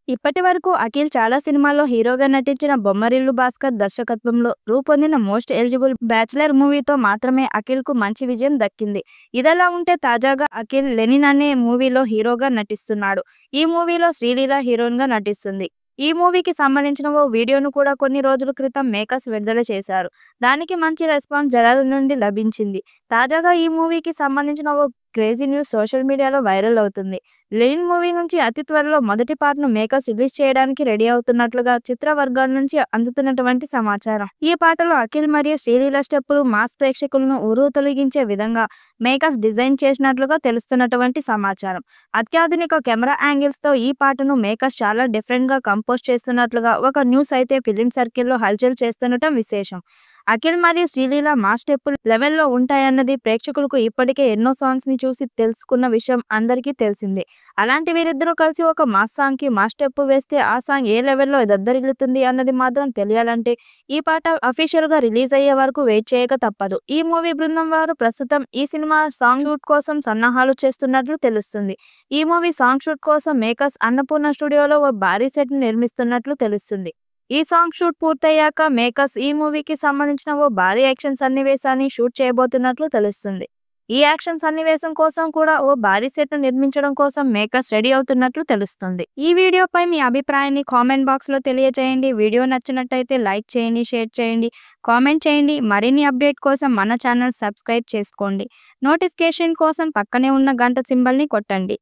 ఇప్పటివరకు అఖిల్ చాలా సినిమాల్లో హీరోగా నటించిన బొమ్మరిల్లు భాస్కర్ దర్శకత్వంలో రూపొందిన మోస్ట్ ఎలిజిబుల్ బ్యాచిలర్ మూవీతో మాత్రమే అఖిల్కు మంచి విజయం దక్కింది. ఇదిలా ఉంటే తాజాగా అఖిల్ లెనిన్ అనే మూవీలో హీరోగా నటిస్తున్నాడు. ఈ మూవీలో శ్రీలీల హీరోయిన్గా నటిస్తుంది. ఈ మూవీకి సంబంధించిన ఓ వీడియోను కూడా కొన్ని రోజుల క్రితం మేకర్స్ విడుదల చేశారు. దానికి మంచి రెస్పాన్స్ జనాల నుండి లభించింది. తాజాగా ఈ మూవీకి సంబంధించిన ఓ క్రేజీ న్యూస్ సోషల్ మీడియాలో వైరల్ అవుతుంది. లెనిన్ మూవీ నుంచి అతి త్వరలో మొదటి పార్ట్‌ను మేకర్స్ రిలీజ్ చేయడానికి రెడీ అవుతున్నట్లుగా చిత్ర వర్గాల నుంచి అందుతున్నటువంటి సమాచారం. ఈ పాటలో అఖిల్ మరియు శ్రీలీల స్టెప్పులు మాస్ ప్రేక్షకులను ఉర్రూతలూగించే విధంగా మేకర్స్ డిజైన్ చేసినట్లుగా తెలుస్తున్నటువంటి సమాచారం. అత్యాధునిక కెమెరా యాంగిల్స్‌తో ఈ పాటను మేకర్స్ చాలా డిఫరెంట్‌గా కంపోజ్ చేస్తున్నట్లుగా ఒక న్యూస్ అయితే ఫిల్మ్ సర్కిల్‌లో హల్చల్ చేస్తుండటం విశేషం. అఖిల్ మరియు శ్రీలీల మాస్ స్టెప్పులు లెవెల్‌లో ఉంటాయన్నది ప్రేక్షకులకు ఇప్పటికే ఎన్నో సాంగ్స్‌ని చూసి తెలుసుకున్న విషయం అందరికీ తెలిసిందే. అలాంటి వీరిద్దరూ కలిసి ఒక మాస్ సాంగ్‌కి మాస్ స్టెప్ వేస్తే ఆ సాంగ్ ఏ లెవెల్‌లో దద్దరిల్లుతుంది అన్నది మాత్రం తెలియాలంటే ఈ పాట అఫీషియల్‌గా రిలీజ్ అయ్యే వరకు వెయిట్ చేయక తప్పదు. ఈ మూవీ బృందం వారు ప్రస్తుతం ఈ సినిమా సాంగ్ షూట్ కోసం సన్నాహాలు చేస్తున్నట్లు తెలుస్తుంది. ఈ మూవీ సాంగ్ షూట్ కోసం మేకర్స్ అన్నపూర్ణ స్టూడియోలో ఓ భారీ సెట్‌ని నిర్మిస్తున్నట్లు తెలుస్తుంది. ఈ సాంగ్ షూట్ పూర్తయ్యాక మేకర్స్ ఈ మూవీకి సంబంధించిన ఓ భారీ యాక్షన్ సన్నివేశాన్ని షూట్ చేయబోతున్నట్లు తెలుస్తుంది. ఈ యాక్షన్ సన్నివేశం కోసం కూడా ఓ భారీ సెట్‌ను నిర్మించడం కోసం మేకర్స్ రెడీ అవుతున్నట్లు తెలుస్తుంది. ఈ వీడియోపై మీ అభిప్రాయాన్ని కామెంట్ బాక్స్‌లో తెలియజేయండి. వీడియో నచ్చినట్టయితే లైక్ చేయండి, షేర్ చేయండి, కామెంట్ చేయండి. మరిన్ని అప్డేట్ కోసం మన ఛానల్ సబ్స్క్రైబ్ చేసుకోండి. నోటిఫికేషన్ కోసం పక్కనే ఉన్న గంట సింబల్‌ని కొట్టండి.